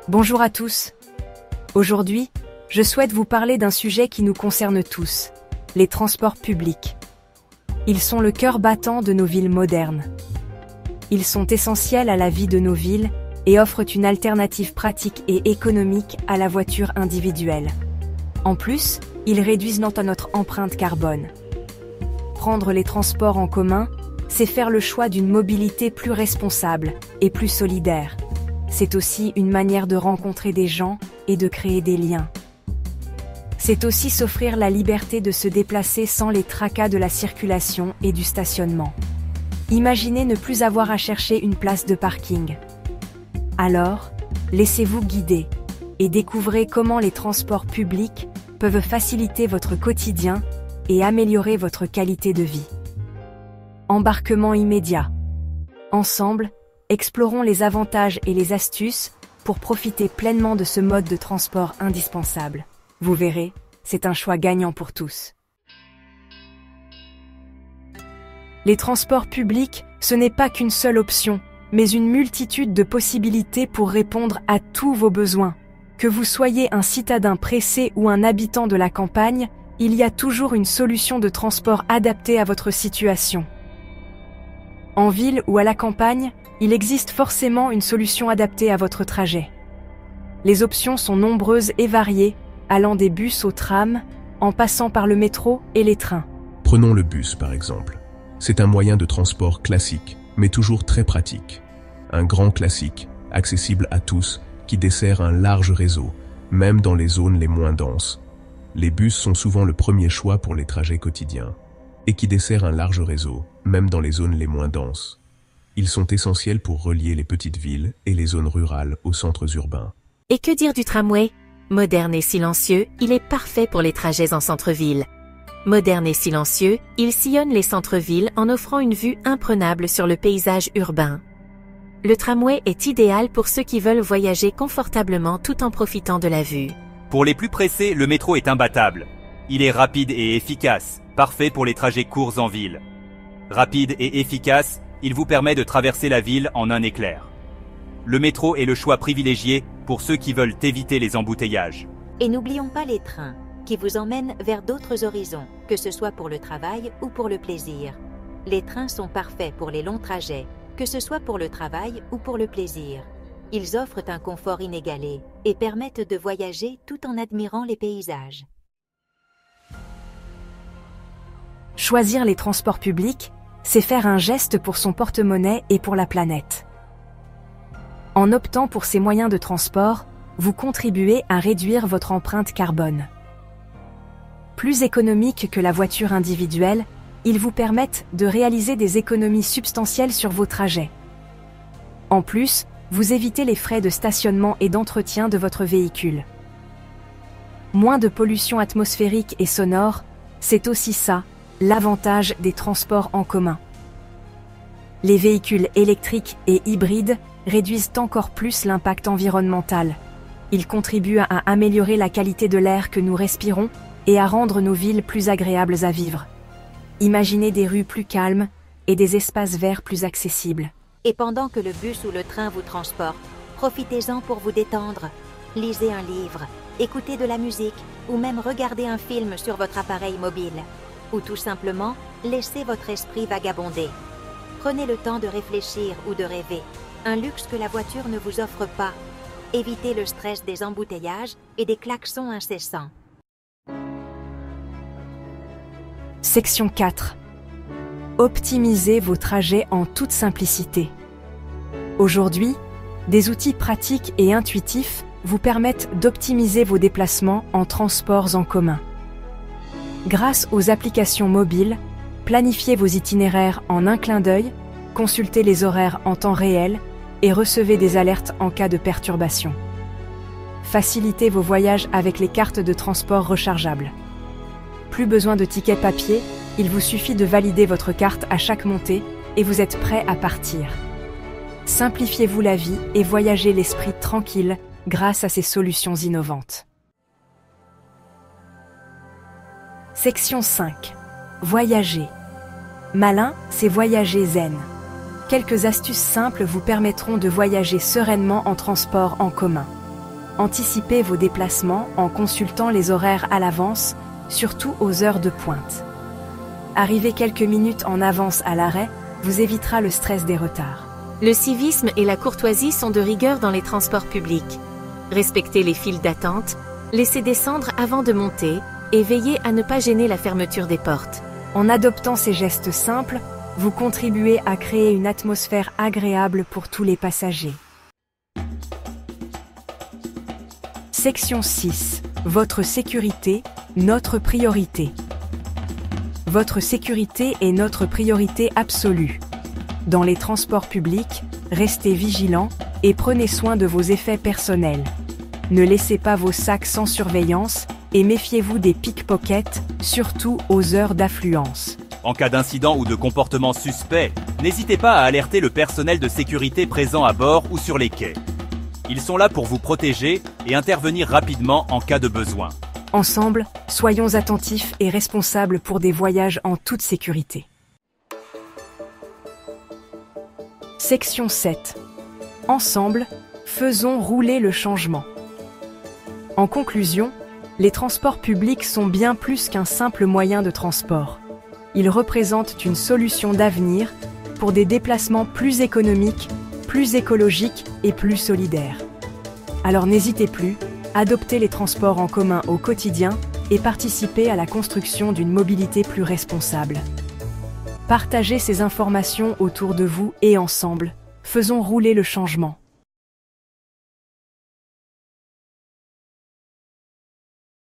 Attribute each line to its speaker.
Speaker 1: Bonjour à tous. Aujourd'hui, je souhaite vous parler d'un sujet qui nous concerne tous, les transports publics. Ils sont le cœur battant de nos villes modernes. Ils sont essentiels à la vie de nos villes et offrent une alternative pratique et économique à la voiture individuelle. En plus, ils réduisent notre empreinte carbone. Prendre les transports en commun, c'est faire le choix d'une mobilité plus responsable et plus solidaire. C'est aussi une manière de rencontrer des gens et de créer des liens. C'est aussi s'offrir la liberté de se déplacer sans les tracas de la circulation et du stationnement. Imaginez ne plus avoir à chercher une place de parking. Alors, laissez-vous guider et découvrez comment les transports publics peuvent faciliter votre quotidien et améliorer votre qualité de vie. Embarquement immédiat. Ensemble, explorons les avantages et les astuces pour profiter pleinement de ce mode de transport indispensable. Vous verrez, c'est un choix gagnant pour tous. Les transports publics, ce n'est pas qu'une seule option, mais une multitude de possibilités pour répondre à tous vos besoins. Que vous soyez un citadin pressé ou un habitant de la campagne, il y a toujours une solution de transport adaptée à votre situation. En ville ou à la campagne, il existe forcément une solution adaptée à votre trajet. Les options sont nombreuses et variées, allant des bus aux trams, en passant par le métro et les trains.
Speaker 2: Prenons le bus par exemple. C'est un moyen de transport classique, mais toujours très pratique. Un grand classique, accessible à tous, qui dessert un large réseau, même dans les zones les moins denses. Les bus sont souvent le premier choix pour les trajets quotidiens, et qui dessert un large réseau, même dans les zones les moins denses. Ils sont essentiels pour relier les petites villes et les zones rurales aux centres urbains.
Speaker 3: Et que dire du tramway? Moderne et silencieux, il est parfait pour les trajets en centre-ville. Moderne et silencieux, il sillonne les centres-villes en offrant une vue imprenable sur le paysage urbain. Le tramway est idéal pour ceux qui veulent voyager confortablement tout en profitant de la vue.
Speaker 4: Pour les plus pressés, le métro est imbattable. Il est rapide et efficace, parfait pour les trajets courts en ville. Rapide et efficace, il vous permet de traverser la ville en un éclair. Le métro est le choix privilégié pour ceux qui veulent éviter les embouteillages.
Speaker 5: Et n'oublions pas les trains, qui vous emmènent vers d'autres horizons, que ce soit pour le travail ou pour le plaisir. Les trains sont parfaits pour les longs trajets, que ce soit pour le travail ou pour le plaisir. Ils offrent un confort inégalé et permettent de voyager tout en admirant les paysages.
Speaker 1: Choisir les transports publics, c'est faire un geste pour son porte-monnaie et pour la planète. En optant pour ces moyens de transport, vous contribuez à réduire votre empreinte carbone. Plus économiques que la voiture individuelle, ils vous permettent de réaliser des économies substantielles sur vos trajets. En plus, vous évitez les frais de stationnement et d'entretien de votre véhicule. Moins de pollution atmosphérique et sonore, c'est aussi ça, l'avantage des transports en commun. Les véhicules électriques et hybrides réduisent encore plus l'impact environnemental. Ils contribuent à améliorer la qualité de l'air que nous respirons et à rendre nos villes plus agréables à vivre. Imaginez des rues plus calmes et des espaces verts plus accessibles.
Speaker 5: Et pendant que le bus ou le train vous transporte, profitez-en pour vous détendre. Lisez un livre, écoutez de la musique ou même regardez un film sur votre appareil mobile. Ou tout simplement, laissez votre esprit vagabonder. Prenez le temps de réfléchir ou de rêver, un luxe que la voiture ne vous offre pas. Évitez le stress des embouteillages et des klaxons incessants.
Speaker 1: Section 4. Optimisez vos trajets en toute simplicité. Aujourd'hui, des outils pratiques et intuitifs vous permettent d'optimiser vos déplacements en transports en commun. Grâce aux applications mobiles, planifiez vos itinéraires en un clin d'œil, consultez les horaires en temps réel et recevez des alertes en cas de perturbation. Facilitez vos voyages avec les cartes de transport rechargeables. Plus besoin de tickets papier, il vous suffit de valider votre carte à chaque montée et vous êtes prêt à partir. Simplifiez-vous la vie et voyagez l'esprit tranquille grâce à ces solutions innovantes. Section 5. Voyager. Malin, c'est voyager zen. Quelques astuces simples vous permettront de voyager sereinement en transport en commun. Anticipez vos déplacements en consultant les horaires à l'avance, surtout aux heures de pointe. Arriver quelques minutes en avance à l'arrêt vous évitera le stress des retards.
Speaker 3: Le civisme et la courtoisie sont de rigueur dans les transports publics. Respectez les files d'attente, laissez descendre avant de monter et veillez à ne pas gêner la fermeture des portes.
Speaker 1: En adoptant ces gestes simples, vous contribuez à créer une atmosphère agréable pour tous les passagers. Section 6. Votre sécurité, notre priorité. Votre sécurité est notre priorité absolue. Dans les transports publics, restez vigilants et prenez soin de vos effets personnels. Ne laissez pas vos sacs sans surveillance et méfiez-vous des pickpockets, surtout aux heures d'affluence.
Speaker 4: En cas d'incident ou de comportement suspect, n'hésitez pas à alerter le personnel de sécurité présent à bord ou sur les quais. Ils sont là pour vous protéger et intervenir rapidement en cas de besoin.
Speaker 1: Ensemble, soyons attentifs et responsables pour des voyages en toute sécurité. Section 7. Ensemble, faisons rouler le changement. En conclusion, les transports publics sont bien plus qu'un simple moyen de transport. Ils représentent une solution d'avenir pour des déplacements plus économiques, plus écologiques et plus solidaires. Alors n'hésitez plus, adoptez les transports en commun au quotidien et participez à la construction d'une mobilité plus responsable. Partagez ces informations autour de vous et ensemble, faisons rouler le changement.